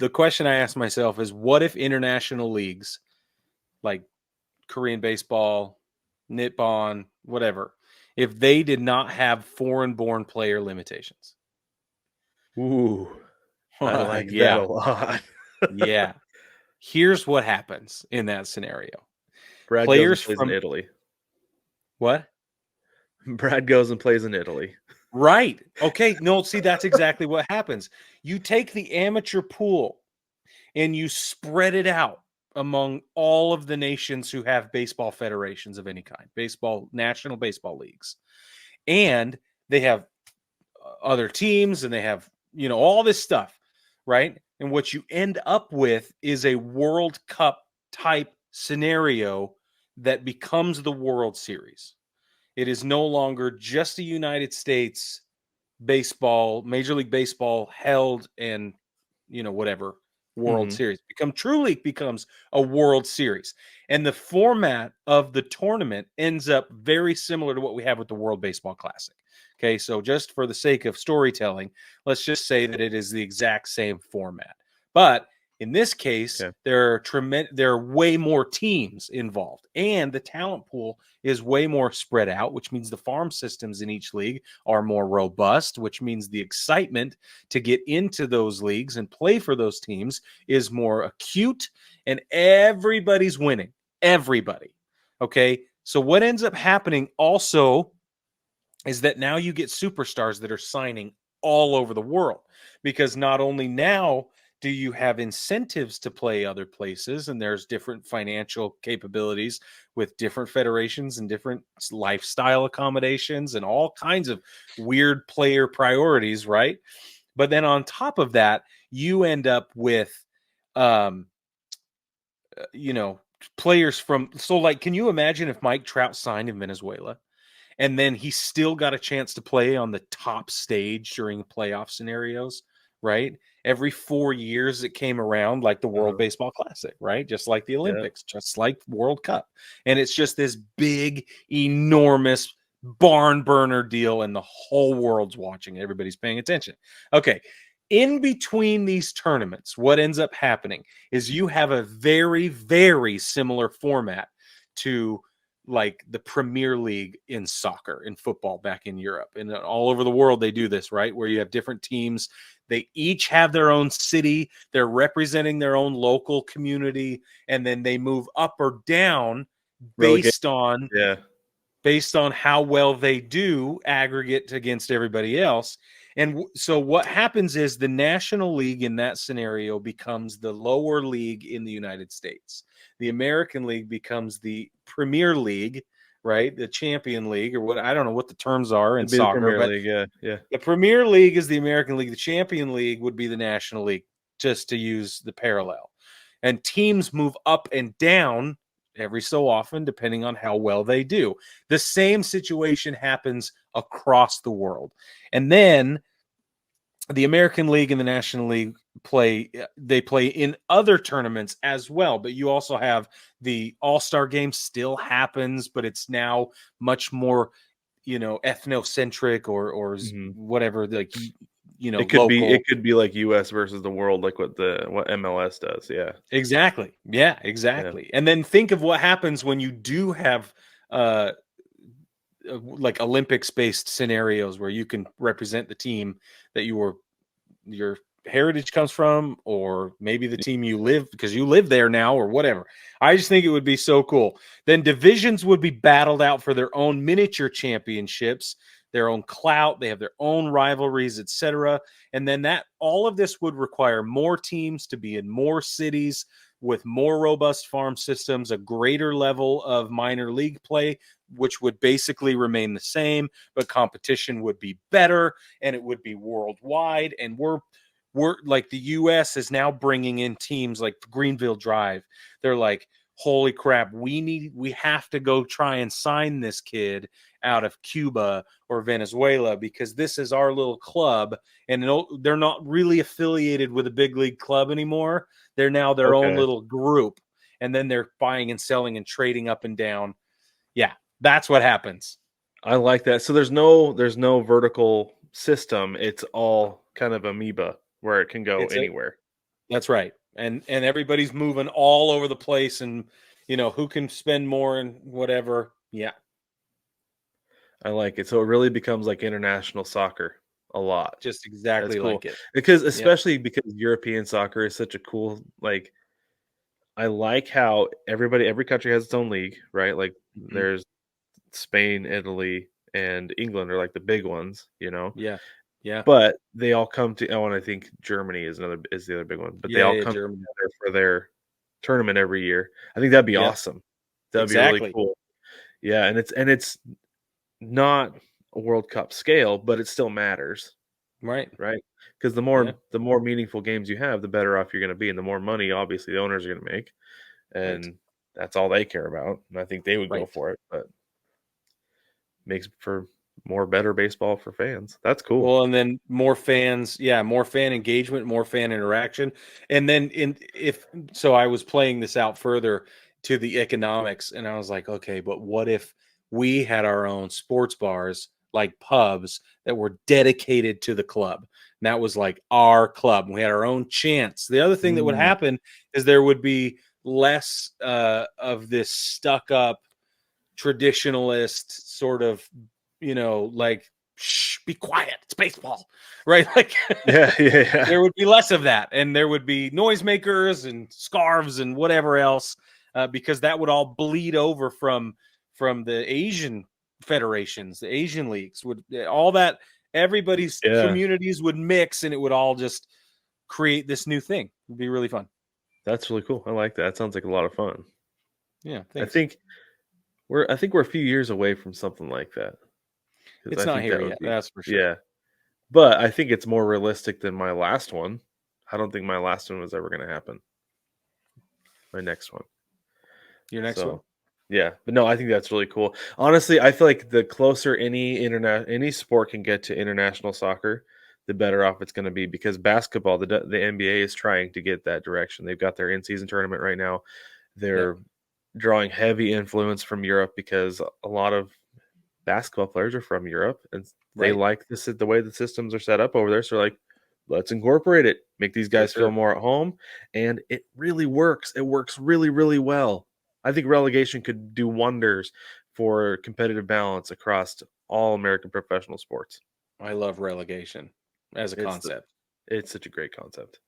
the question I ask myself is, what if international leagues like Korean baseball, Nippon, whatever, if they did not have foreign-born player limitations? Ooh, I like that a Yeah, lot. yeah. Here's what happens in that scenario. Brad goes and Players plays in from Italy. what? Brad goes and plays in Italy. Right. Okay. No, see, that's exactly what happens. You take the amateur pool and you spread it out among all of the nations who have baseball federations of any kind, baseball, national baseball leagues. And they have other teams and they have, all this stuff, right? And what you end up with is a World Cup type scenario that becomes the World Series. It is no longer just a United States baseball, Major League Baseball held and, whatever World Mm-hmm. Series. Truly becomes a World Series. And the format of the tournament ends up very similar to what we have with the World Baseball Classic. Okay, so just for the sake of storytelling, let's just say that it is the exact same format. But in this case, Okay. there are way more teams involved, and the talent pool is way more spread out, which means the farm systems in each league are more robust, which means the excitement to get into those leagues and play for those teams is more acute, and everybody's winning. Everybody. Okay. So what ends up happening also is that now you get superstars that are signing all over the world, because not only now do you have incentives to play other places, and there's different financial capabilities with different federations and different lifestyle accommodations and all kinds of weird player priorities, right? But then on top of that, you end up with um you know players from, so like, can you imagine if Mike Trout signed in Venezuela and then he still got a chance to play on the top stage during playoff scenarios, right? Every 4 years it came around, like the World Uh-huh. Baseball Classic, right? Just like the Yeah. Olympics, just like World Cup. And it's just this big, enormous barn burner deal, and the whole world's watching. Everybody's paying attention. Okay. In between these tournaments, what ends up happening is you have a very, very similar format to like the Premier League in soccer, in football back in Europe, and all over the world they do this, right? Where you have different teams, they each have their own city, they're representing their own local community, and then they move up or down Relegate. based on Yeah. how well they do aggregate against everybody else. And so what happens is the National League in that scenario becomes the lower league in the United States. The American League becomes the Premier League, right? The Champion League, or what, I don't know what the terms are in It'd be the soccer, Premier but League. Yeah. Yeah. the Premier League is the American League. The Champion League would be the National League, just to use the parallel. And teams move up and down every so often, depending on how well they do. The same situation happens across the world. And then the American League and the National League play in other tournaments as well, but you also have the All-Star game still happens, but it's now much more ethnocentric or Mm-hmm. whatever, like It local. could be like US versus the world, like what MLS does. Yeah. Exactly. Yeah, Yeah. exactly. And then think of what happens when you do have uh like Olympics based scenarios where you can represent the team that your heritage comes from, or maybe the team you live, because you live there now, or whatever. I just think it would be so cool. Then divisions would be battled out for their own miniature championships, their own clout, they have their own rivalries, etc. And then that all of this would require more teams to be in more cities with more robust farm systems, a greater level of minor league play, which would basically remain the same, but competition would be better, and it would be worldwide. And we're like, the US is now bringing in teams like Greenville Drive. They're like, holy crap, we have to go try and sign this kid out of Cuba or Venezuela, because this is our little club, and they're not really affiliated with a big league club anymore. They're now their own Okay. little group, and then they're buying and selling and trading up and down. Yeah, that's what happens. I like that. So there's no vertical system. It's all kind of amoeba where it can go It's a anywhere. That's right. And everybody's moving all over the place, and who can spend more and whatever. Yeah, I like it. So it really becomes like international soccer a lot. just That's exactly cool like it. because Yep. especially because European soccer is such a cool like I like how every country has its own league, right? Like Mhm. there's Spain, Italy, and England are like the big ones, you know. Yeah. Yeah. But they all come to oh, and I think Germany is the other big one. But they Yeah, all yeah, come Germany. together for their tournament every year. I think that'd be Yeah, awesome. That'd be really exactly. cool. Yeah, and it's not a World Cup scale, but it still matters, Right. right? Because Yeah. the more meaningful games you have, the better off you're going to be, and the more money, obviously, the owners are going to make, Right. and that's all they care about. And I think they would go Right. for it, but makes for more better baseball for fans. That's cool. Well, and then more fans, yeah, more fan engagement, more fan interaction. And then I was playing this out further to the economics, and I was like, okay, but what if we had our own sports bars, like pubs, that were dedicated to the club? And that was like our club. We had our own chants. The other thing that would Mm, happen is there would be less of this stuck up traditionalist sort of, like, shh, be quiet, it's baseball, right? Like, yeah, yeah, yeah, there would be less of that, and there would be noisemakers and scarves and whatever else, because that would all bleed over from the Asian federations, the Asian leagues, would all that, everybody's yeah. communities would mix, and it would all just create this new thing. It'd be really fun. That's really cool. I like that. That sounds like a lot of fun. Yeah, I thanks. think I think we're a few years away from something like that because It's I not think here that would yet, be that's for sure. yeah. But I think it's more realistic than my last one. I don't think my last one was ever going to happen. My next one. Your next one. So, yeah, but no, I think that's really cool. Honestly, I feel like the closer any sport can get to international soccer, the better off it's going to be because basketball, the NBA is trying to get that direction. They've got their in-season tournament right now. Yep. They're drawing heavy influence from Europe because a lot of basketball players are from Europe and they Right. like this the way the systems are set up over there. So they're like, let's incorporate it, make these Yes, guys feel sir. more at home. And it really works. It works really, really well. I think relegation could do wonders for competitive balance across all American professional sports. I love relegation as a It's the concept. it's such a great concept.